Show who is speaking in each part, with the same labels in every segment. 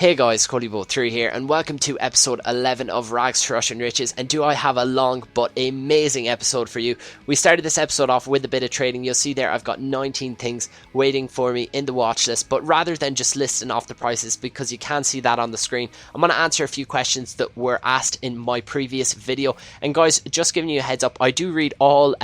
Speaker 1: Hey guys, Cody3 here, and welcome to episode 11 of Rags to Russian Riches. And do I have a long but amazing episode for you? We started this episode off with a bit of trading. You'll see there I've got 19 things waiting for me in the watch list, but rather than just listing off the prices, because you can see that on the screen, I'm going to answer a few questions that were asked in my previous video. And guys, just giving you a heads up, I do read all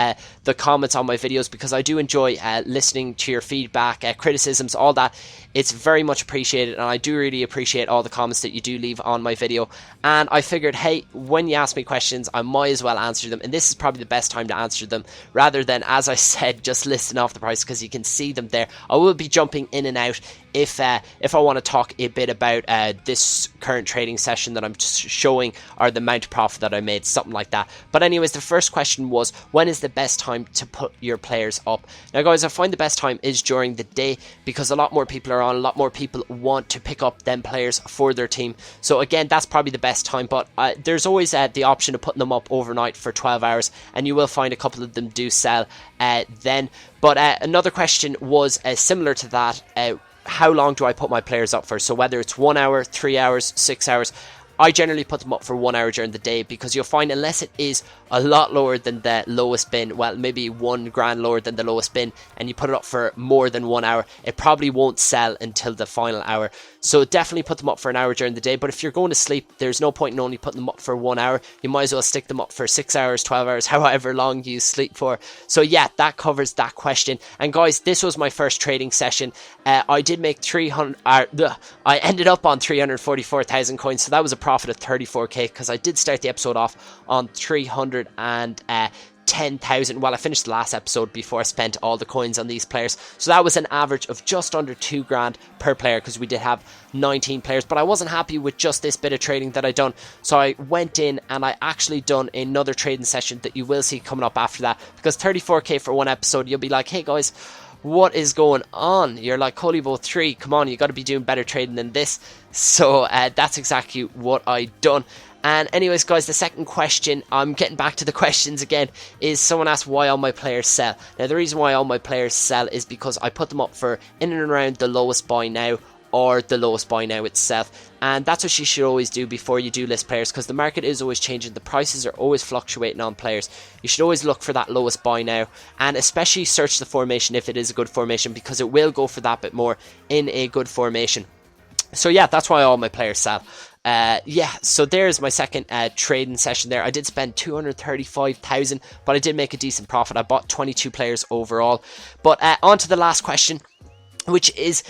Speaker 1: the comments on my videos because I do enjoy listening to your feedback, criticisms, all that. It's very much appreciated, and I do really appreciate all the comments that you do leave on my video. And I figured, hey, when you ask me questions, I might as well answer them, and this is probably the best time to answer them, rather than, as I said, just listing off the price, because you can see them there. I will be jumping in and out if I want to talk a bit about this current trading session that I'm just showing, or the amount of profit that I made, something like that. But anyways, the first question was, when is the best time to put your players up? Now guys, I find the best time is during the day, because a lot more people are on, a lot more people want to pick up them players for their team. So again, that's probably the best time, but there's always the option of putting them up overnight for 12 hours, and you will find a couple of them do sell then. But another question was similar to that. How long do I put my players up for? So whether it's 1 hour, 3 hours, 6 hours, I generally put them up for 1 hour during the day, because you'll find, unless it is a lot lower than the lowest bin, well, maybe $1,000 lower than the lowest bin, and you put it up for more than 1 hour, it probably won't sell until the final hour. So definitely put them up for an hour during the day. But if you're going to sleep, there's no point in only putting them up for 1 hour. You might as well stick them up for 6 hours, 12 hours, however long you sleep for. So yeah, that covers that question. And guys, this was my first trading session. I did make I ended up on 344,000 coins, so that was a profit of 34k, because I did start the episode off on 310,000. Well, I finished the last episode before I spent all the coins on these players, so that was an average of just under $2,000 per player, because we did have 19 players. But I wasn't happy with just this bit of trading that I done, so I went in and I actually done another trading session that you will see coming up after that, because 34k for one episode, you'll be like, hey guys, what is going on? You're like, Colibo3, come on, you got to be doing better trading than this. So that's exactly what I done. And anyways guys, the second question, I'm getting back to the questions again, is someone asked why all my players sell. Now the reason why all my players sell is because I put them up for in and around the lowest buy now, or the lowest buy now itself. And that's what you should always do before you do list players, because the market is always changing, the prices are always fluctuating on players. You should always look for that lowest buy now, and especially search the formation if it is a good formation, because it will go for that bit more in a good formation. So yeah, that's why all my players sell. Yeah, so there's my second trading session there. I did spend 235,000, but I did make a decent profit. I bought 22 players overall. But on to the last question, which is,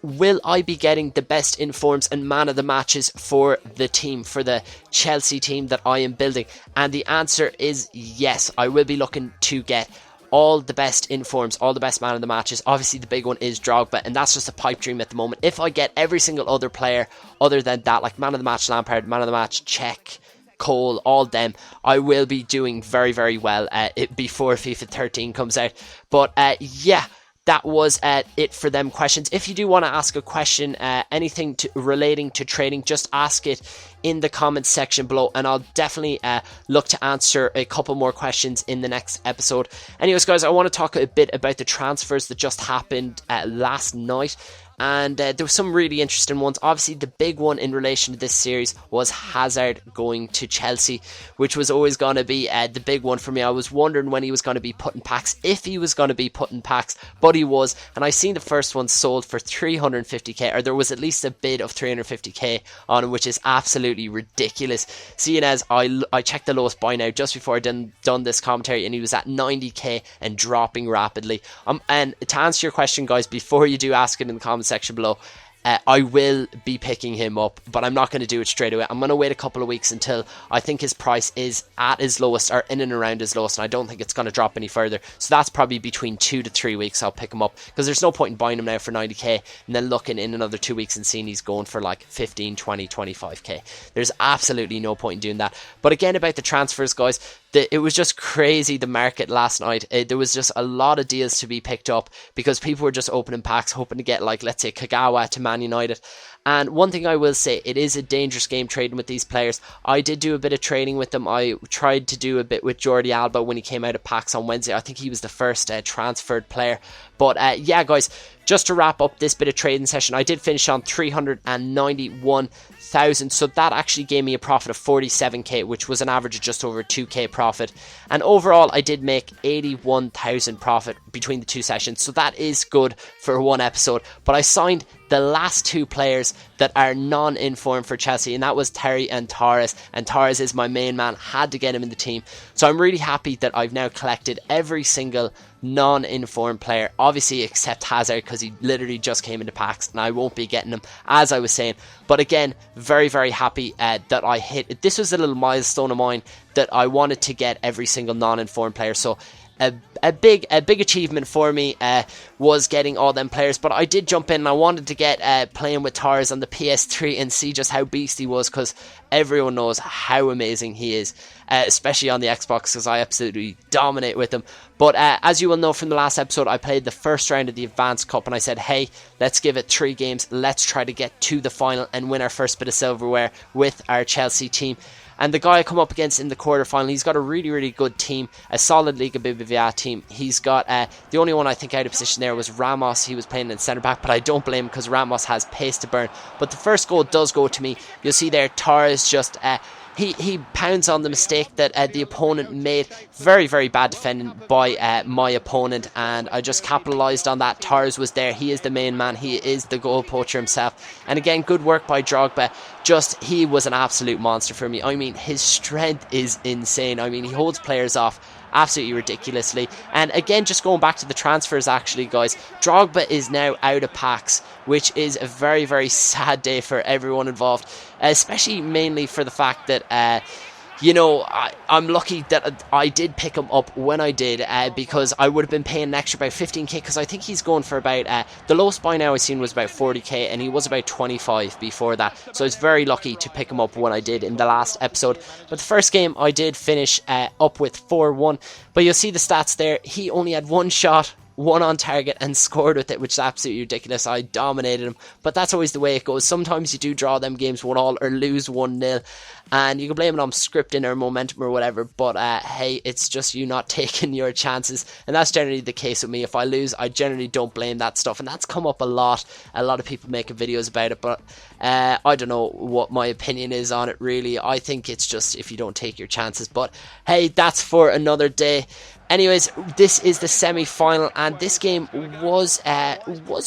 Speaker 1: will I be getting the best informs and man of the matches for the team, for the Chelsea team that I am building? And the answer is yes, I will be looking to get all the best informs, all the best man of the matches. Obviously the big one is Drogba, and that's just a pipe dream at the moment. If I get every single other player other than that, like man of the match Lampard, man of the match Czech, Cole, all them, I will be doing very, very well before FIFA 13 comes out. But yeah, that was it for them questions. If you do want to ask a question, anything relating to trading, just ask it in the comments section below, and I'll definitely look to answer a couple more questions in the next episode. Anyways guys, I want to talk a bit about the transfers that just happened last night. And there were some really interesting ones. Obviously, the big one in relation to this series was Hazard going to Chelsea, which was always going to be the big one for me. I was wondering when he was going to be put in packs, if he was going to be put in packs, but he was. And I seen the first one sold for 350k, or there was at least a bid of 350k on him, which is absolutely ridiculous. Seeing as I checked the lowest buy now just before I done this commentary, and he was at 90k and dropping rapidly. And to answer your question, guys, before you do ask it in the comments section below, I will be picking him up, but I'm not going to do it straight away. I'm going to wait a couple of weeks until I think his price is at his lowest, or in and around his lowest, and I don't think it's going to drop any further. So that's probably between 2 to 3 weeks I'll pick him up, because there's no point in buying him now for 90k and then looking in another 2 weeks and seeing he's going for like 15, 20, 25k. There's absolutely no point in doing that. But again, about the transfers, guys, it was just crazy, the market last night. There was just a lot of deals to be picked up, because people were just opening packs hoping to get, like, let's say Kagawa to Man United, And one thing I will say, it is a dangerous game trading with these players. I did do a bit of trading with them. I tried to do a bit with Jordi Alba when he came out of packs on Wednesday. I think he was the first transferred player. But yeah, guys, just to wrap up this bit of trading session, I did finish on 391,000. So that actually gave me a profit of 47k, which was an average of just over 2k profit. And overall, I did make 81,000 profit between the two sessions. So that is good for one episode. But I signed the last two players that are non-informed for Chelsea, and that was Terry and Torres. And Torres is my main man, had to get him in the team. So I'm really happy that I've now collected every single non-informed player, obviously except Hazard, because he literally just came into packs and I won't be getting him, as I was saying. But again, very, very happy that I hit it. This was a little milestone of mine, that I wanted to get every single non-informed player. So a big achievement for me was getting all them players. But I did jump in and I wanted to get playing with Torres on the PS3 and see just how beast he was, because everyone knows how amazing he is, especially on the Xbox, because I absolutely dominate with him. But as you will know from the last episode, I played the first round of the Advanced Cup and I said, hey, let's give it 3 games, let's try to get to the final and win our first bit of silverware with our Chelsea team. And the guy I come up against in the quarterfinal, he's got a really, really good team, a solid Liga BBVA team. He's got, the only one I think out of position there was Ramos. He was playing in centre back, but I don't blame him because Ramos has pace to burn. But the first goal does go to me. You'll see there, Torres just, he pounds on the mistake that the opponent made. Very, very bad defending by my opponent, and I just capitalised on that. Torres was there. He is the main man. He is the goal poacher himself. And again, good work by Drogba. Just, he was an absolute monster for me. I mean, his strength is insane. I mean, he holds players off absolutely ridiculously. And again, just going back to the transfers, actually, guys, Drogba is now out of packs, which is a very, very sad day for everyone involved, especially mainly for the fact that you know, I'm lucky that I did pick him up when I did, because I would have been paying an extra about 15k, because I think he's going for about, the lowest buy now I've seen was about 40k, and he was about 25 before that, so I was very lucky to pick him up when I did in the last episode. But the first game I did finish up with 4-1, but you'll see the stats there. He only had one shot, one on target, and scored with it, which is absolutely ridiculous. I dominated him, but that's always the way it goes. Sometimes you do draw them games 1-1 or lose 1-0, and you can blame it on scripting or momentum or whatever, but hey, it's just you not taking your chances, and that's generally the case with me. If I lose, I generally don't blame that stuff, and that's come up a lot of people making videos about it, but I don't know what my opinion is on it really. I think it's just if you don't take your chances, but hey, that's for another day. Anyways, this is the semi-final, and this game was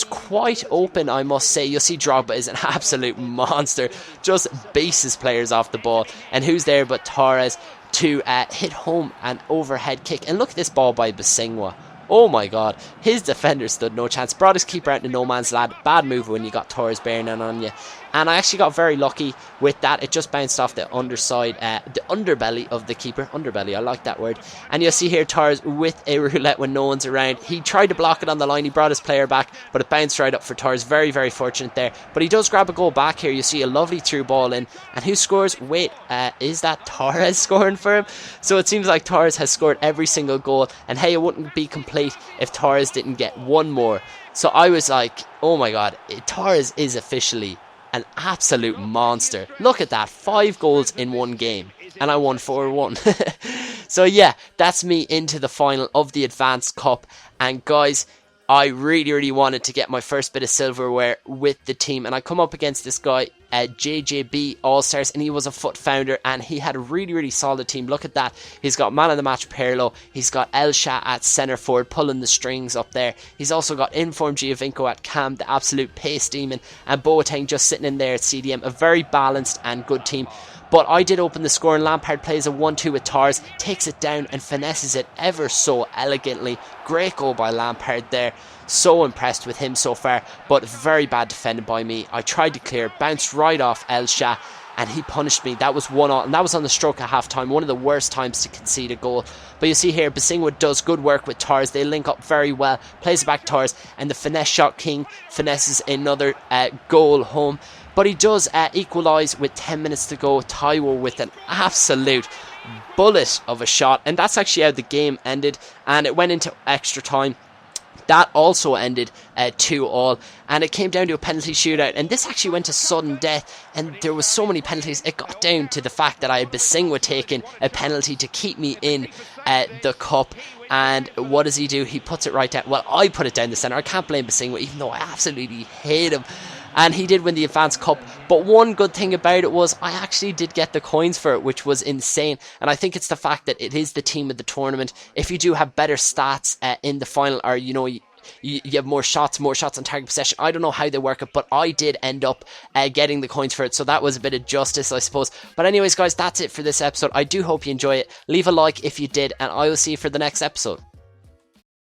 Speaker 1: quite open, I must say. You'll see Drogba is an absolute monster, just bases players off the ball, and who's there but Torres to hit home an overhead kick. And look at this ball by Bisingwa. Oh my god, his defender stood no chance. Brought his keeper out into no man's land. Bad move when you got Torres bearing down on you. And I actually got very lucky with that. It just bounced off the underside, the underbelly of the keeper. Underbelly, I like that word. And you'll see here Torres with a roulette when no one's around. He tried to block it on the line. He brought his player back, but it bounced right up for Torres. Very, very fortunate there. But he does grab a goal back here. You see a lovely through ball in. And who scores? Wait, is that Torres scoring for him? So it seems like Torres has scored every single goal. And hey, it wouldn't be complete if Torres didn't get one more. So I was like, oh my god, Torres is officially an absolute monster. Look at that, 5 goals in one game, and I won 4-1. So yeah, that's me into the final of the Advanced Cup. And guys, I really wanted to get my first bit of silverware with the team, and I come up against this guy, JJB All-Stars, and he was a foot founder, and he had a really solid team. Look at that. He's got man of the match Pirlo. He's got Elsha at centre forward pulling the strings up there. He's also got informed Giovinco at cam, the absolute pace demon, and Boateng just sitting in there at CDM. A very balanced and good team. But I did open the score, and Lampard plays a 1-2 with Torres, takes it down and finesses it ever so elegantly. Great goal by Lampard there. So impressed with him so far, but very bad defended by me. I tried to clear, bounced right off Elsha, and he punished me. That was 1-1, and that was on the stroke of half time. One of the worst times to concede a goal. But you see here, Bisingwa does good work with Torres. They link up very well. Plays it back Torres, and the finesse shot king finesses another goal home. But he does equalise with 10 minutes to go. Taiwo with an absolute bullet of a shot. And that's actually how the game ended. And it went into extra time. That also ended 2-2, and it came down to a penalty shootout, and this actually went to sudden death, and there was so many penalties. It got down to the fact that I had Basingwa taking a penalty to keep me in the cup. And what does he do? He puts it right down. Well, I put it down the centre. I can't blame Basingwa, even though I absolutely hate him. And he did win the Advanced Cup. But one good thing about it was I actually did get the coins for it, which was insane. And I think it's the fact that it is the team of the tournament. If you do have better stats in the final, or you have more shots on target possession, I don't know how they work it, but I did end up getting the coins for it, so that was a bit of justice, I suppose. But anyways, guys, that's it for this episode. I do hope you enjoy it. Leave a like if you did, and I will see you for the next episode.